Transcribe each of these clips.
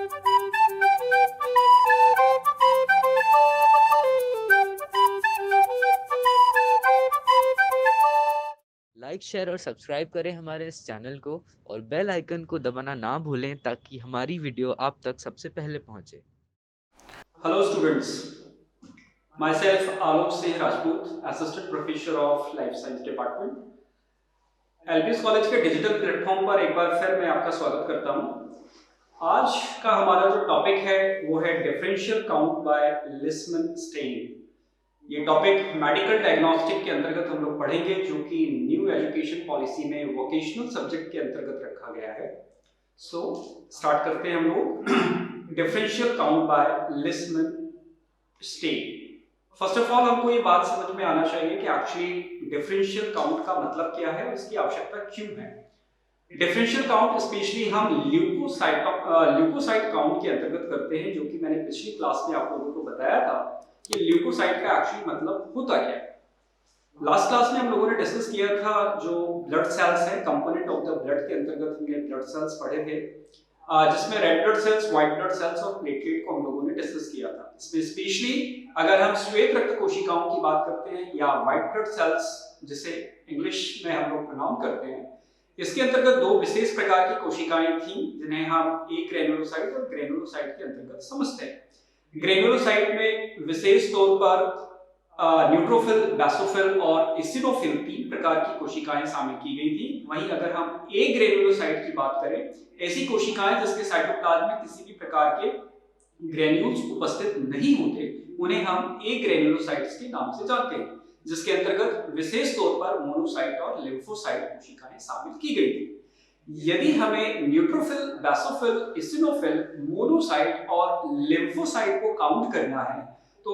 Like share और subscribe करें हमारे इस चैनल को और बेल आइकन को दबाना ना भूलें ताकि हमारी वीडियो आप तक सबसे पहले पहुंचे। Hello students, myself Alok Singh Rajput, Assistant Professor of Life Science Department. LBS college के डिजिटल प्लेटफॉर्म पर एक बार फिर मैं आपका स्वागत करता हूं। आज का हमारा जो टॉपिक है वो है differential count by Leishman stand. ये टॉपिक मेडिकल डायग्नोस्टिक के अंतर्गत हम लोग पढ़ेंगे, जो कि न्यू एजुकेशन पॉलिसी में वोकेशनल सब्जेक्ट के अंतर्गत रखा गया है। सो स्टार्ट करते हैं हम लोग। Differential count by Leishman stain. First of all हमको ये बात समझ में आना चाहिए कि एक्चुअली डिफरेंशियल काउंट का मतलब क्या है और इसकी आवश्यकता क्यों है। डिफरेंशियल काउंट स्पेशली हम ल्यूकोसाइट काउंट के अंतर्गत करते हैं, जो कि मैंने पिछली क्लास में आप लोगों को बताया था कि ल्यूकोसाइट का एक्चुअली मतलब होता क्या है। लास्ट क्लास में हम लोगों ने डिस्कस किया था जो ब्लड सेल्स है, कंपोनेंट ऑफ द ब्लड के अंतर्गत हमने ब्लड सेल्स पढ़े थे, जिसमें red blood cells, white blood sales और प्लेटलेट को हम लोगों ने डिस्कस किया था। इसमें स्पेशली अगर हम श्वेत रक्त कोशिकाओं की बात करते हैं या व्हाइट ब्लड सेल्स, जिसे इंग्लिश में हम लोग प्रोनाउंस करते हैं, इसके अंतर्गत दो विशेष प्रकार की कोशिकाएं थी जिन्हें हम ए ग्रेनुलोसाइट और ग्रेनुलोसाइट के अंतर्गत समझते हैं। ग्रेनुलोसाइट में विशेष तौर पर न्यूट्रोफिल, बेसोफिल और इसिनोफिल तीन प्रकार की कोशिकाएं शामिल की गई थी। वहीं अगर हम ए ग्रेनुलोसाइट की बात करें, ऐसी कोशिकाएं जिसके साइटोप्लाज्म में किसी भी प्रकार के ग्रेन्यूल्स उपस्थित नहीं होते, उन्हें हम ए ग्रेनुलोसाइट्स के नाम से जानते हैं, जिसके अंतर्गत विशेष तौर पर मोनोसाइट और लिम्फोसाइट कोशिकाएं शामिल की गई थी। यदि हमें न्यूट्रोफिल, बेसोफिल, इसिनोफिल, मोनोसाइट और लिम्फोसाइट को काउंट करना है तो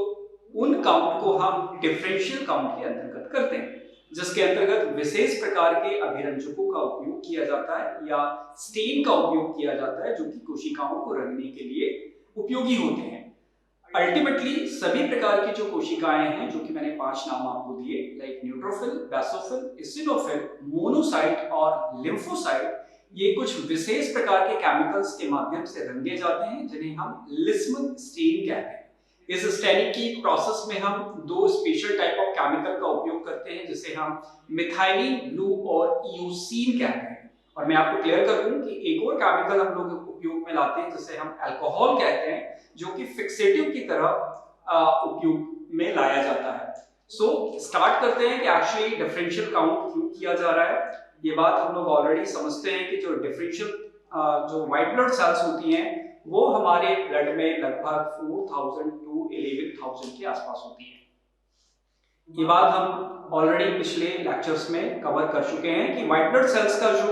उन काउंट को हम डिफरेंशियल काउंट के अंतर्गत करते हैं, जिसके अंतर्गत विशेष प्रकार के अभिरंजकों का उपयोग किया जाता है या स्टेन का उपयोग किया जाता है, जो कि कोशिकाओं को रंगने के लिए उपयोगी होते हैं। अल्टीमेटली सभी प्रकार की जो कोशिकाएं हैं, जो कि मैंने 5 नाम आपको दिए, like neutrophil, basophil, eosinophil, monocyte और लिम्फोसाइट, ये कुछ विशेष प्रकार के केमिकल्स के माध्यम से रंगे जाते हैं, जिन्हें हम लिस्मन स्टेन कहते हैं। इस स्टेनिंग की प्रोसेस में हम दो स्पेशल टाइप ऑफ केमिकल का उपयोग करते हैं, जिसे हम मिथाइलिन ब्लू और इयोसीन कहते हैं। और मैं आपको क्लियर कर दूं कि एक और केमिकल हम लोग उपयोग में लाते हैं, जिसे हम अल्कोहल कहते हैं, जो कि फिक्सेटिव की तरह उपयोग में लाया जाता है। सो स्टार्ट करते हैं कि एक्चुअली डिफरेंशियल काउंट क्यों किया जा रहा है। ये बात हम लोग ऑलरेडी समझते हैं कि जो डिफरेंशियल जो व्हाइट ब्लड सेल्स होती हैं, वो हमारे ब्लड में लगभग 4000 टू 11000 के आसपास होती है। ये बात हम ऑलरेडी पिछले लेक्चर्स में कवर कर चुके हैं कि व्हाइट ब्लड सेल्स का जो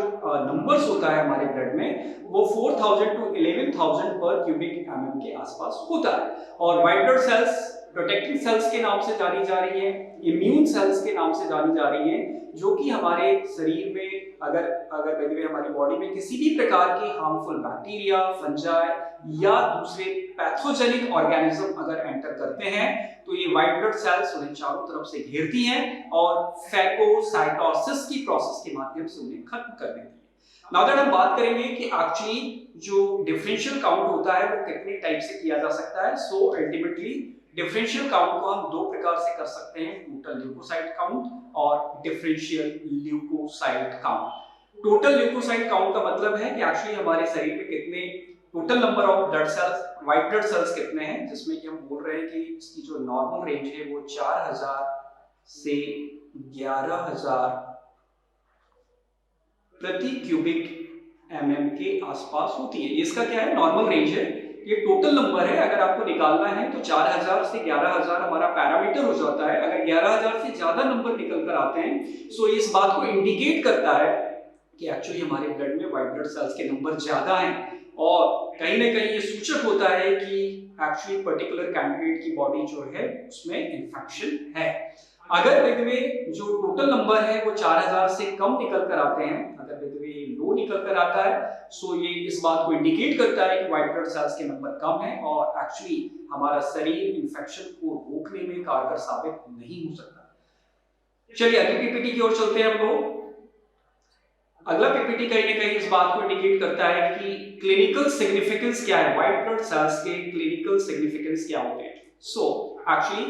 नंबर्स होता है हमारे ब्लड में, वो 4000 टू 11000 पर क्यूबिक एमएम के आसपास होता है। और white blood cells protective cells के नाम से जानी जा रही है, इम्यून सेल्स के नाम से जानी जा रही है, जो कि हमारे शरीर में अगर हमारी बॉडी में किसी भी प्रकार के हार्मफुल बैक्टीरिया, फंजाई या दूसरे पैथोजेनिक ऑर्गेनिज्म अगर एंटर करते हैं, तो ये व्हाइट ब्लड सेल्स उन्हें चारों तरफ से घेरती हैं और फैगोसाइटोसिस की प्रोसेस के माध्यम से उन्हें खत्म कर देती है। नाउ दैट हम बात करेंगे कि एक्चुअली जो डिफरेंशियल काउंट होता है वो कितने टाइप से किया जा सकता है। सो अल्टीमेटली डिफरेंशियल काउंट को हम दो प्रकार से कर सकते हैं, टोटल ल्यूकोसाइट काउंट और differential leukocyte count. Total leukocyte count का मतलब है कि एक्चुअली हमारे शरीर में कितने total number of blood cells, white blood cells कितने हैं, जिसमें कि हम बोल रहे हैं कि इसकी जो नॉर्मल रेंज है वो 4000 से 11000 प्रति क्यूबिक एमएम के आसपास होती है। इसका क्या है, नॉर्मल रेंज है, ये टोटल नंबर है। अगर आपको निकालना है तो 4000 से 11000 हमारा पैरामीटर हो जाता है। अगर 11000 से ज्यादा नंबर निकल कर आते हैं, सो इस बात को इंडिकेट करता है कि एक्चुअली हमारे ब्लड में व्हाइट ब्लड सेल्स के नंबर ज्यादा हैं और कहीं ना कहीं ये सूचक होता है कि एक्चुअली पर्टिकुलर कैंडिडेट की बॉडी जो है उसमें इन्फेक्शन है। अगर विधवे जो टोटल नंबर है वो 4000 से कम निकल कर आते हैं, अगर विधवे लो निकल कर आता है, सो ये इस बात को इंडिकेट करता है कि व्हाइट ब्लड सेल्स के नंबर कम है और एक्चुअली हमारा शरीर इन्फेक्शन को रोकने में कारगर साबित नहीं हो सकता। चलिए अगली पीपीटी की ओर चलते हैं हम लोग। अगला पीपीटी कहीं ना कहीं इस बात को इंडिकेट करता है कि क्लिनिकल सिग्निफिकेंस क्या है, व्हाइट ब्लड सेल्स के क्लिनिकल सिग्निफिकेंस क्या होते हैं। So actually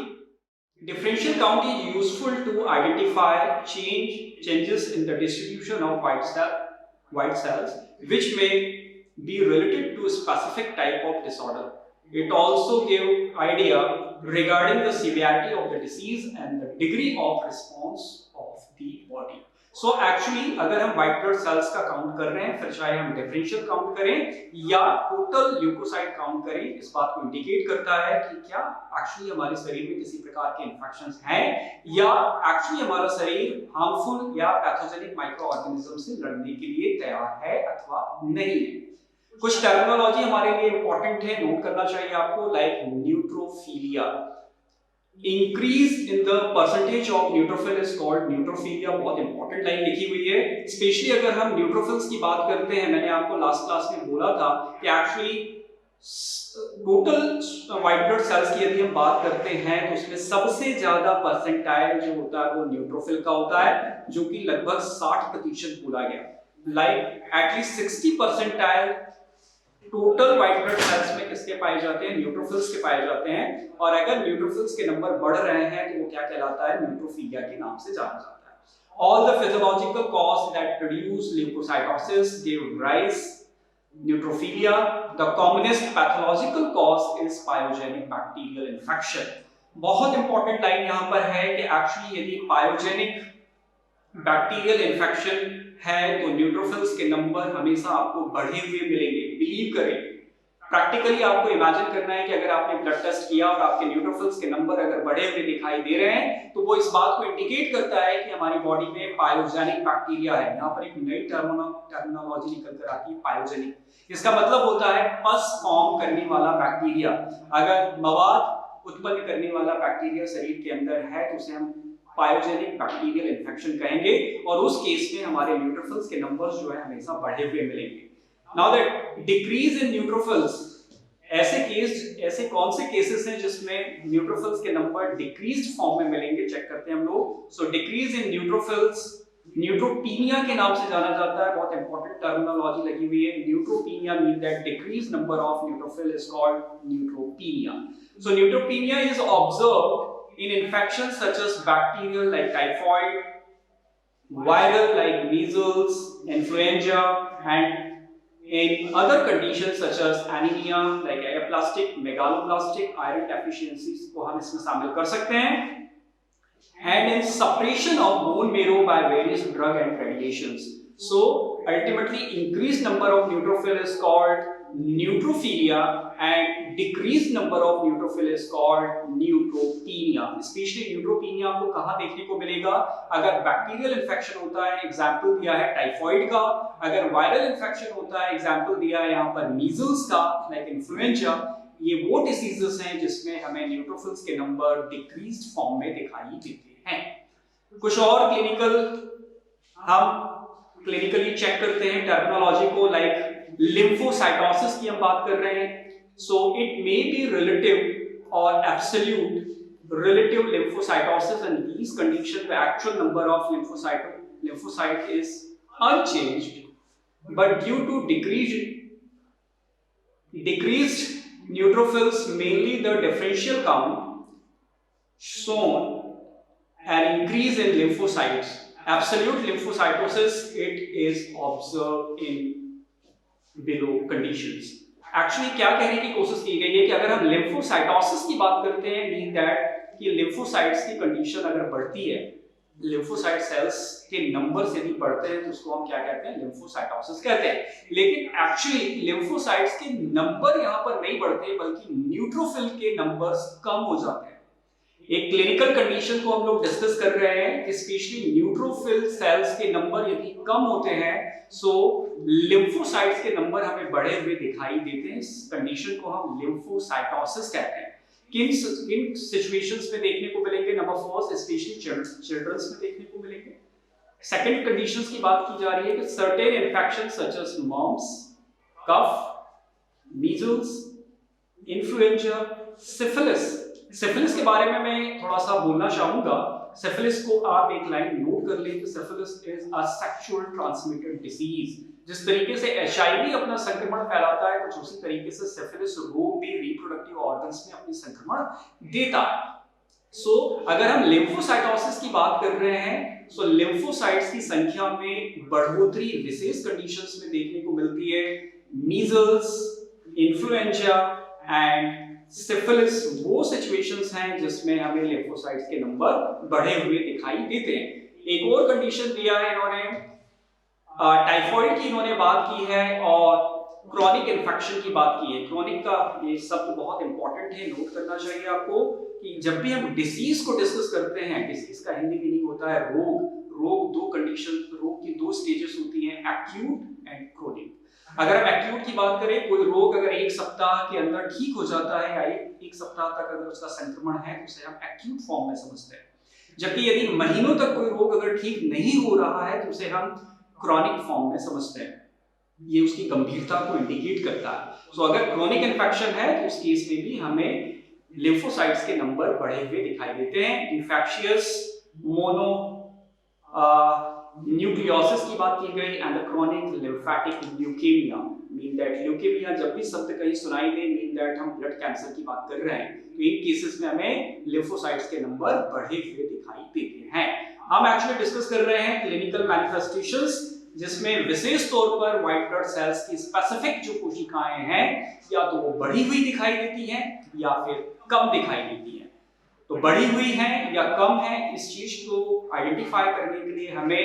differential count is useful to identify changes in the distribution of white cells which may be related to a specific type of disorder. It also gives idea regarding the severity of the disease and the degree of response of the body. So actually अगर हम white blood sales का count कर रहे हैं, फिर चाहे हम differential count करें या टोटल ल्यूकोसाइट काउंट करें, इस बात को इंडिकेट करता है कि क्या एक्चुअली हमारे शरीर में किसी प्रकार के इन्फेक्शंस हैं या एक्चुअली हमारा शरीर हार्मफुल या पैथोजेनिक माइक्रो ऑर्गेनिज्म से लड़ने के लिए तैयार है अथवा नहीं है। कुछ टर्मिनोलॉजी हमारे लिए इंपॉर्टेंट है, नोट करना चाहिए आपको, like न्यूट्रोफिलिया। Increase in the percentage of neutrophil is called न्यूट्रोफिलिया। बहुत इंपॉर्टेंट लाइन लिखी हुई है, स्पेशली अगर हम न्यूट्रोफिल्स की बात करते हैं। मैंने आपको लास्ट क्लास में बोला था कि actually total white blood sales की यदि हम बात करते हैं तो उसमें सबसे ज्यादा परसेंटाइल जो होता है वो न्यूट्रोफिल का होता है, जो कि लगभग 60% बोला गया। Like at least 60% total white blood sales में किसके पाए जाते हैं, न्यूट्रोफिल्स के पाए जाते हैं। और अगर न्यूट्रोफिल्स के नंबर बढ़ रहे हैं तो वो क्या कहलाता है, न्यूट्रोफिलिया के नाम से जाना जाता है। All the physiological cause that produce leukocytosis give rise neutrophilia. The commonest pathological cause is pyogenic bacterial infection. बहुत इंपॉर्टेंट लाइन यहां पर है कि एक्चुअली यदि पायोजेनिक बैक्टीरियल इन्फेक्शन है तो न्यूट्रोफिल्स के नंबर हमेशा आपको बढ़े हुए मिलेंगे। बिलीव करें, प्रैक्टिकली आपको इमेजिन करना है कि अगर आपने ब्लड टेस्ट किया और आपके न्यूट्रोफिल्स के नंबर अगर बढ़े हुए दिखाई दे रहे हैं तो वो इस बात को इंडिकेट करता है कि हमारी बॉडी में पायोजेनिक बैक्टीरिया है। यहाँ पर एक नई टर्मिनोलॉजी निकल कर आती है, पायोजेनिक। इसका मतलब होता है पस फॉर्म करने वाला बैक्टीरिया। अगर मवाद उत्पन्न करने वाला बैक्टीरिया शरीर के अंदर है तो उसे हम पायोजेनिक बैक्टीरियल इन्फेक्शन कहेंगे, और उस केस में हमारे न्यूट्रोफिल्स के नंबर्स जो है हमेशा बढ़े हुए मिलेंगे। Now that decrease in neutrophils, ऐसे कौन से केसेस हैं जिसमें न्यूट्रोफिल्स के नंबर डिक्रीज्ड फॉर्म में मिलेंगे, चेक करते हैं हम लोग। सो डिक्रीज इन न्यूट्रोफिल्स न्यूट्रोपीनिया के नाम से जाना जाता है। बहुत इंपॉर्टेंट टर्मिनोलॉजी लगी हुई है। Neutropenia mean that decrease number of neutrophil is called neutropenia. So neutropenia is observed in infections such as bacterial like typhoid, viral like measles, influenza, and in other conditions such as anemia like aplastic, megaloblastic, iron deficiencies को हम इसमें शामिल कर सकते हैं। And in suppression of bone marrow by various drug and radiations. So ultimately increased number of neutrophil is called neutrophilia and decreased number of neutrophil is called neutropenia. Especially neutropenia आपको कहाँ देखने को मिलेगा, अगर बैक्टीरियल इन्फेक्शन होता है, example दिया है टाइफॉइड का। अगर वायरल इन्फेक्शन होता है, एग्जाम्पल दिया है यहाँ पर मीजल्स का, लाइक इन्फ्लुएंजा। ये वो डिसीजेस हैं जिसमें हमें न्यूट्रोफिल्स के नंबर डिक्रीज्ड फॉर्म में दिखाई देते हैं। कुछ और हम क्लिनिकली चेक करते हैं टर्मिनोलॉजी को, लाइक लिम्फोसाइटोसिस की हम बात कर रहे हैं। So it may be relative और absolute relative lymphocytosis, and these conditions the actual number of lymphocyte is unchanged, but due to decreased neutrophils, mainly the differential count shown an increase in lymphocytes. Absolute lymphocytosis it is observed in below conditions. Actually क्या कहने की कोशिश की गई है कि अगर हम लिम्फोसाइटोसिस की बात करते हैं, मीन दैट कि लिम्फोसाइट्स की कंडीशन अगर बढ़ती है, लिम्फोसाइट सेल्स के नंबर्स यदि बढ़ते हैं तो उसको हम क्या कहते हैं, लिम्फोसाइटोसिस कहते हैं। लेकिन एक्चुअली लिम्फोसाइट्स के नंबर यहाँ पर नहीं बढ़ते बल्कि न्यूट्रोफिल के नंबर्स कम हो जाते हैं। एक क्लिनिकल कंडीशन को हम लोग डिस्कस कर रहे हैं कि स्पेशली न्यूट्रोफिल सेल्स के नंबर यदि कम होते हैं सो लिम्फोसाइट्स के नंबर हमें बढ़े हुए दिखाई देते हैं। इस कंडीशन को हम लिम्फोसाइटोसिस कहते हैं। किन सिचुएशंस में देखने को मिलेंगे, नंबर फर्स्ट स्पेशली चिल्ड्रंस में देखने को मिलेंगे। सेकंड कंडीशंस की बात की जा रही है कि certain infections such as mumps, cough, measles, influenza, syphilis. Syphilis के बारे में मैं थोड़ा सा बोलना चाहूंगा सिफिलिस को आप एक लाइन नोट कर लें कि syphilis is a sexual transmitted disease. जिस तरीके से एचआईवी अपना संक्रमण फैलाता है, कुछ उसी तरीके से सिफिलिस रोग भी रिप्रोडक्टिव ऑर्गन्स में अपनी संक्रमण देता है। अगर हम लिम्फोसाइटोसिस की बात कर रहे हैं, लिम्फोसाइट्स की संख्या में बढ़ोतरी विशेष कंडीशंस में देखने को मिलती है। मीजल्स, इन्फ्लुएंजा एंड सिफिलिस वो सिचुएशंस हैं जिसमें हमें लिम्फोसाइट्स के नंबर बढ़े हुए दिखाई देते हैं। एक और कंडीशन दिया है इन्होंने, टाइफाइड की इन्होंने बात की है और क्रॉनिक इन्फेक्शन की बात की है। क्रॉनिक का ये शब्द बहुत इंपॉर्टेंट है, नोट करना चाहिए आपको कि जब भी हम डिसीज को डिस्कस करते हैं, डिसीज का हिंदी मीनिंग होता है रोग। रोग दो कंडीशन, रोग की दो स्टेजेस होती हैं, एक्यूट एंड क्रोनिक। अगर हम एक्यूट की बात करें, कोई रोग अगर एक सप्ताह के अंदर ठीक हो जाता है या एक सप्ताह तक अगर उसका संक्रमण है तो उसे हम एक्यूट फॉर्म में समझते हैं। जबकि यदि महीनों तक कोई रोग अगर ठीक नहीं हो रहा है तो उसे हम क्रॉनिक फॉर्म में समझते हैं। ये उसकी गंभीरता को इंडिकेट करता है। अगर क्रॉनिक इन्फेक्शन है तो उस केस में भी हमें लिम्फोसाइट्स के नंबर बढ़े हुए दिखाई देते हैं। इन्फेक्शियस मोनो न्यूक्लियोसिस की बात की गई and the chronic lymphatic leukaemia, mean that leukaemia जब भी शब्द कहीं सुनाई दे, मीन दैट हम ब्लड कैंसर की बात कर रहे हैं। तो इन केसेस में हमें लिम्फोसाइट्स के नंबर बढ़े हुए दिखाई देते हैं। हम एक्चुअली डिस्कस कर रहे हैं क्लिनिकल मैनिफेस्टेशंस, जिसमें विशेष तौर पर व्हाइट ब्लड सेल्स की स्पेसिफिक जो कोशिकाएं हैं या तो वो बढ़ी हुई दिखाई देती हैं या फिर कम दिखाई देती हैं। तो बढ़ी हुई हैं या कम है, इस चीज को आइडेंटिफाई करने के लिए हमें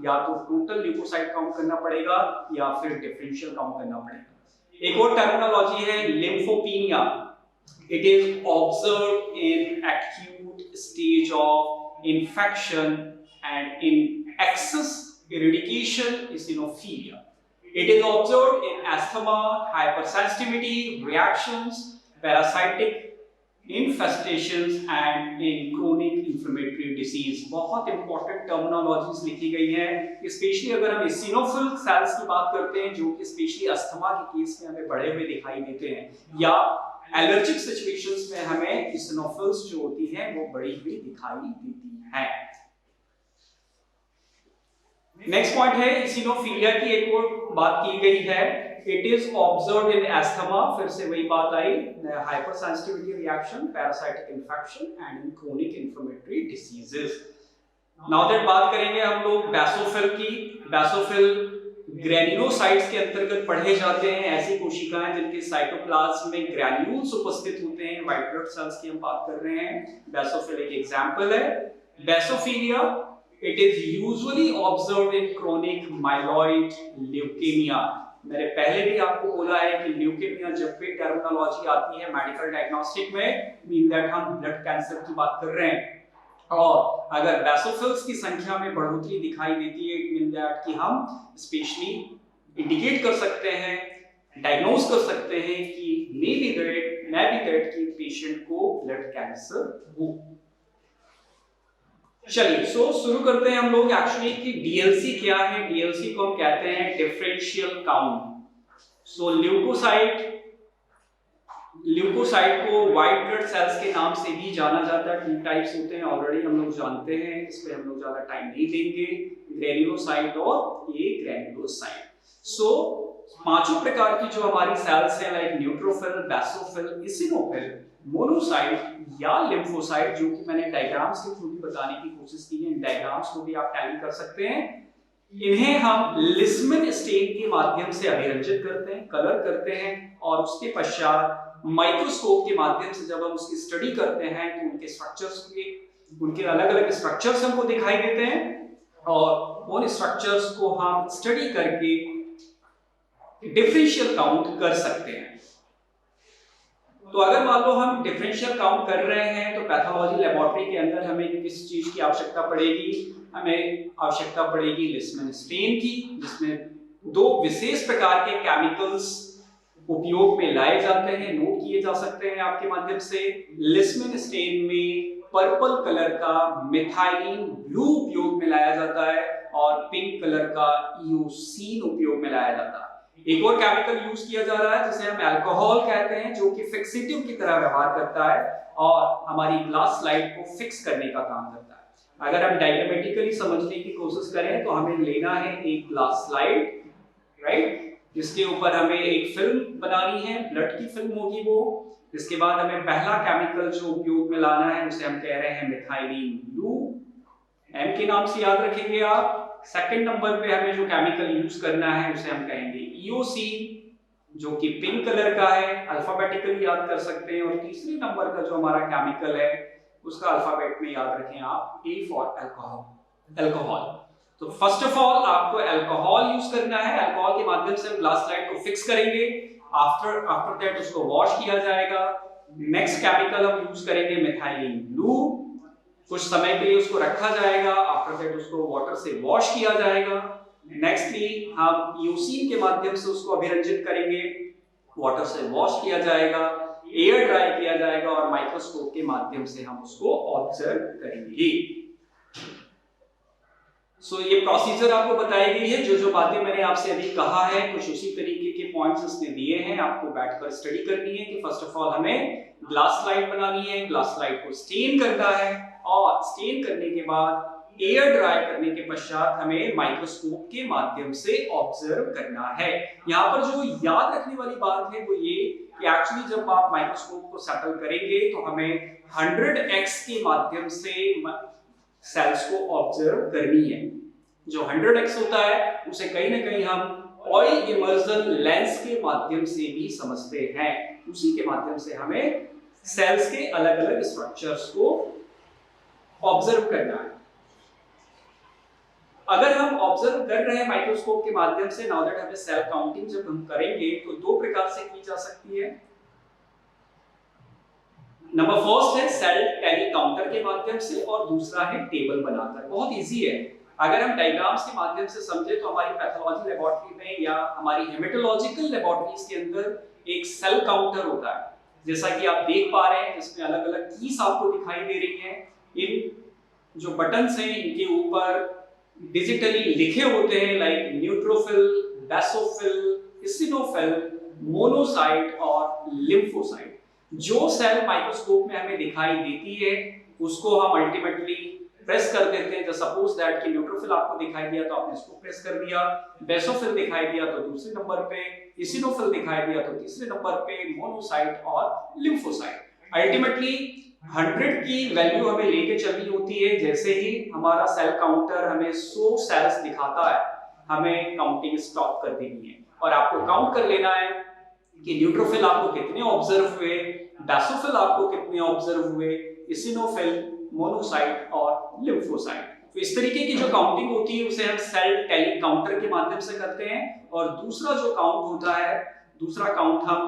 या तो टोटल ल्यूकोसाइट काउंट करना पड़ेगा या फिर डिफरेंशियल काउंट करना पड़ेगा। एक और टर्मिनोलॉजी है lymphopenia. It is observed in acute stage of infection and in excess eradication eosinophilia. It is observed in asthma, hypersensitivity reactions, parasitic infestations and in chronic inflammatory disease. बहुत important terminologies लिखी गई हैं, specially अगर हम eosinophil sales की बात करते हैं जो कि स्पेशली अस्थमा के केस में हमें बढ़े हुए दिखाई देते हैं, या एलर्जिक सिचुएशंस में हमें eosinophils जो होती हैं वो बढ़ी हुई दिखाई देती हैं। नेक्स्ट पॉइंट है इसिनोफिलिया की, एक और बात की गई है। It is observed in asthma, फिर से वही बात आई, hypersensitivity reaction, parasitic infection and in chronic inflammatory diseases. Now that बात करेंगे हम लोग बेसोफिल की। बेसोफिल ग्रैन्युलोसाइट्स के अंतर्गत पढ़े जाते हैं, ऐसी कोशिकाएं जिनके साइटोप्लाज्म में ग्रैन्यूल्स उपस्थित होते हैं। व्हाइट ब्लड सेल्स की हम बात कर रहे हैं, बेसोफिल एक एग्जांपल है। Basophilia it is usually observed in chronic myeloid leukemia। मैंने पहले भी आपको बोला है कि ल्यूकेमिया जब भी टर्मिनोलॉजी आती है मेडिकल डायग्नोस्टिक में, मीन दैट हम ब्लड कैंसर की बात कर रहे हैं। और अगर बेसोफिल्स की संख्या में बढ़ोतरी दिखाई देती है, मीन दैट कि हम स्पेशली इंडिकेट कर सकते हैं, डायग्नोज कर सकते हैं कि मे बी दैट कि पेशेंट को ब्लड कैंसर हो। चलिए शुरू करते हैं हम लोग एक्चुअली कि डीएलसी क्या है। डीएलसी को हम कहते हैं डिफरेंशियल काउंट। ल्यूकोसाइट को व्हाइट ब्लड सेल्स के नाम से भी जाना जाता है। 2 टाइप्स होते हैं, ऑलरेडी हम लोग जानते हैं, इस पे हम लोग ज्यादा टाइम नहीं देंगे। ग्रैन्युलोसाइट और ये ग्रैन्युलोसाइट। 5 प्रकार की जो हमारी सेल्स हैं, like neutrophil, basophil, eosinophil, monocyte या लिम्फोसाइट, जो कि मैंने डायग्राम्स के थ्रू भी बताने की कोशिश की है, इन डायग्राम्स को भी आप टैली कर सकते हैं। इन्हें हम लिस्मन स्टेन के माध्यम से अभिरंजित करते हैं, कलर करते हैं, और उसके पश्चात माइक्रोस्कोप के माध्यम से जब हम उसकी स्टडी करते हैं तो उनके स्ट्रक्चर्स उनके अलग-अलग स्ट्रक्चर्स हमको दिखाई देते हैं, और उन स्ट्रक्चर्स को हम स्टडी करके डिफरेंशियल काउंट कर सकते हैं। तो अगर मान लो हम डिफरेंशियल काउंट कर रहे हैं तो पैथोलॉजी लेबोरेटरी के अंदर हमें किस चीज की आवश्यकता पड़ेगी? हमें आवश्यकता पड़ेगी लिस्मन स्टेन की, जिसमें 2 विशेष प्रकार के केमिकल्स उपयोग में लाए जाते हैं, नोट किए जा सकते हैं आपके माध्यम से। लिस्मन स्टेन में पर्पल कलर का मिथाइलिन ब्लू उपयोग में लाया जाता है और पिंक कलर का ईओसीन उपयोग में लाया जाता है। एक और केमिकल यूज किया जा रहा है जिसे हम अल्कोहल कहते हैं, जो कि फिक्सेटिव की तरह व्यवहार करता है और हमारी ग्लास स्लाइड को फिक्स करने का काम करता है। अगर हम डायग्रामेटिकली समझने की कोशिश करें तो हमें लेना है एक ग्लास स्लाइड, राइट, जिसके ऊपर हमें एक फिल्म बनानी है, ब्लड की फिल्म होगी वो। इसके बाद हमें पहला केमिकल जो उपयोग में लाना है उसे हम कह रहे हैं मिथाइलिन ब्लू, एम के नाम से याद रखेंगे आप। सेकंड नंबर पे हमें जो केमिकल यूज करना है उसे हम कहेंगे ईओसीन, जो कि पिंक कलर का है, अल्फाबेटिकली याद कर सकते हैं। और तीसरे नंबर का जो हमारा केमिकल है उसका अल्फाबेट में याद रखें आप, ए फॉर अल्कोहल, अल्कोहल। तो फर्स्ट ऑफ ऑल आपको अल्कोहल यूज करना है, अल्कोहल के माध्यम से हम ग्लास स्लाइड को फिक्स करेंगे। आफ्टर दैट उसको वॉश किया जाएगा। नेक्स्ट केमिकल हम यूज करेंगे मिथाइलिन ब्लू, कुछ समय के लिए उसको रखा जाएगा, आफ्टर दैट उसको वाटर से वॉश किया जाएगा। नेक्स्टली हम ईओसीन के माध्यम से उसको अभिरंजित करेंगे, वाटर से वॉश किया जाएगा, एयर ड्राई किया जाएगा और माइक्रोस्कोप के माध्यम से हम उसको ऑब्जर्व करेंगे। ये प्रोसीजर आपको बताई गई है। जो जो बातें मैंने आपसे अभी कहा है कुछ उसी तरीके के पॉइंट्स इसने दिए हैं, आपको बैठकर स्टडी करनी है कि फर्स्ट ऑफ ऑल हमें ग्लास स्लाइड बनानी है, ग्लास स्लाइड को स्टेन करना है और स्टेन करने के बाद एयर ड्राई करने के पश्चात हमें माइक्रोस्कोप के माध्यम से ऑब्जर्व करना है। यहाँ पर जो याद रखने वाली बात है वो ये कि एक्चुअली जब आप माइक्रोस्कोप को सेटल करेंगे तो हमें 100x के माध्यम से सेल्स को ऑब्जर्व करनी है। जो 100x होता है उसे कहीं ना कहीं हम ऑयल इमर्जन लेंस के माध्यम से भी समझते हैं, उसी के माध्यम से हमें सेल्स के अलग अलग स्ट्रक्चर्स को ऑब्जर्व करना है। अगर हम ऑब्जर्व कर रहे हैं माइक्रोस्कोप के माध्यम से, नाउ दैट हमें सेल काउंटिंग जब हम करेंगे तो दो प्रकार से की जा सकती है। नंबर फर्स्ट है सेल टैली काउंटर के माध्यम से और दूसरा है टेबल बनाकर। बहुत इजी है, अगर हम डायग्राम्स के माध्यम से समझे तो हमारी पैथोलॉजी लेबोरेटरी में या हमारी हेमेटोलॉजिकल लेबोरेटरीज के अंदर एक सेल काउंटर होता है, जैसा कि आप देख पा रहे हैं, जिसमें अलग अलग कीज आपको दिखाई दे रही हैं। इन जो बटन्स हैं इनके ऊपर डिजिटली लिखे होते हैं like neutrophil, basophil, eosinophil, monocyte और लिम्फोसाइट। जो सेल माइक्रोस्कोप में हमें दिखाई देती है उसको हम अल्टीमेटली प्रेस कर देते हैं। जैसे सपोज दैट कि न्यूट्रोफिल आपको दिखाई दिया तो आपने इसको प्रेस कर दिया, बेसोफिल दिखाई दिया तो दूसरे नंबर पे, इसिनोफिल दिखाई दिया तो तीसरे नंबर पे, मोनोसाइट और लिम्फोसाइट। अल्टीमेटली 100 की वैल्यू हमें लेके चलनी होती है। जैसे ही हमारा सेल काउंटर हमें 100 सेल्स दिखाता है हमें काउंटिंग स्टॉप कर देनी है और आपको काउंट कर लेना है कि न्यूट्रोफिल आपको कितने ऑब्जर्व हुए, बेसोफिल आपको कितने ऑब्जर्व हुए, इसिनोफिल, मोनोसाइट और लिम्फोसाइट। तो इस तरीके की जो काउंटिंग होती है उसे हम सेल टैली काउंटर के माध्यम से करते हैं। और दूसरा जो काउंट होता है, दूसरा काउंट हम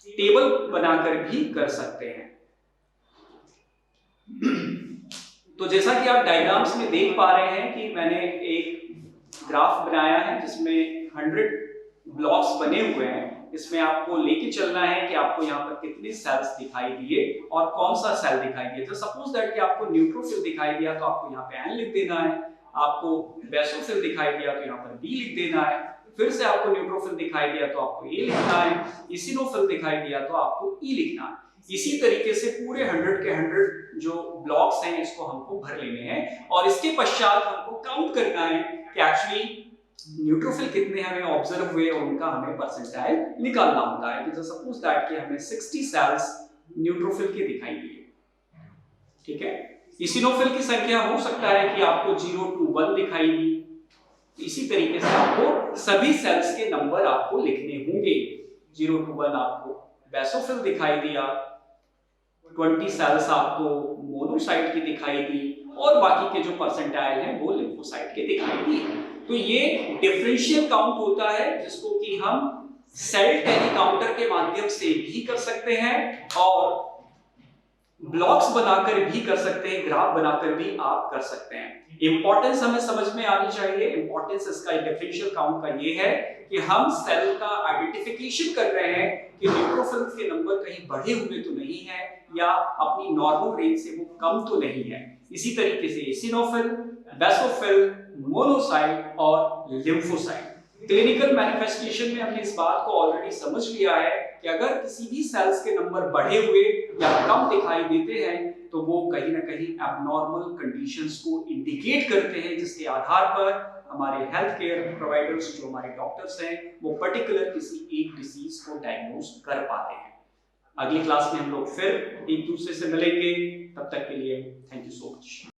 टेबल बनाकर भी कर सकते हैं। तो जैसा कि आप डायग्राम्स में देख पा रहे हैं कि मैंने एक ग्राफ बनाया है जिसमें 100 ब्लॉक्स बने हुए हैं। इसमें आपको लेके चलना है कि आपको यहाँ पर कितने सेल्स दिखाई दिए और कौन सा सेल दिखाई दिया। तो सपोज दैट कि आपको न्यूट्रोफिल दिखाई दिया तो आपको यहाँ पे एन लिख देना है, आपको बेसोफिल दिखाई दिया तो यहाँ पर बी लिख देना है, फिर से आपको न्यूट्रोफिल दिखाई दिया तो आपको ए लिखना है, इसिनोफिल दिखाई दिया तो आपको ई लिखना है। इसी तरीके से पूरे 100 के 100 जो ब्लॉक्स हैं इसको हमको भर लेने हैं और इसके पश्चात हमको काउंट करना है कि एक्चुअली न्यूट्रोफिल कितने हमें ऑब्जर्व हुए और उनका हमें परसेंटाइल निकालना होता है। तो सपोज दैट कि हमें 60 सेल्स न्यूट्रोफिल के दिखाई दिए, ठीक है। इसिनोफिल की संख्या हो सकता है कि आपको 0 to 1 दिखाई दी। इसी तरीके से आपको सभी सेल्स के नंबर आपको लिखने होंगे। 0 to 1 आपको बेसोफिल दिखाई दिया, 20 सेल्स आपको मोनोसाइट की दिखाई दी और बाकी के जो परसेंटाइल हैं वो लिम्फोसाइट के दिखाई दी। तो ये डिफरेंशियल काउंट होता है जिसको कि हम सेल टैली काउंटर के माध्यम से भी कर सकते हैं और ब्लॉक्स बनाकर भी कर सकते हैं, ग्राफ बनाकर भी आप कर सकते हैं। इंपॉर्टेंस हमें समझ में आनी चाहिए। इंपॉर्टेंस इसका डिफरेंशियल काउंट का ये है कि हम सेल का आइडेंटिफिकेशन कर रहे हैं कि न्यूट्रोफिल के नंबर कहीं बढ़े हुए तो नहीं है या अपनी नॉर्मल रेंज से वो कम तो नहीं है। इसी तरीके से इसिनोफिल, बेसोफिल, मोनोसाइट और लिम्फोसाइट। क्लिनिकल मैनिफेस्टेशन में हमने इस बात को ऑलरेडी समझ लिया है कि अगर किसी भी सेल्स के नंबर बढ़े हुए या कम दिखाई देते हैं तो वो कहीं ना कहीं एबनॉर्मल कंडीशंस को इंडिकेट करते हैं, जिसके आधार पर हमारे हेल्थ केयर प्रोवाइडर्स, जो हमारे डॉक्टर्स हैं, वो पर्टिकुलर किसी एक डिसीज को डायग्नोज कर पाते हैं। अगली क्लास में हम लोग फिर एक दूसरे से मिलेंगे, तब तक के लिए थैंक यू सो मच।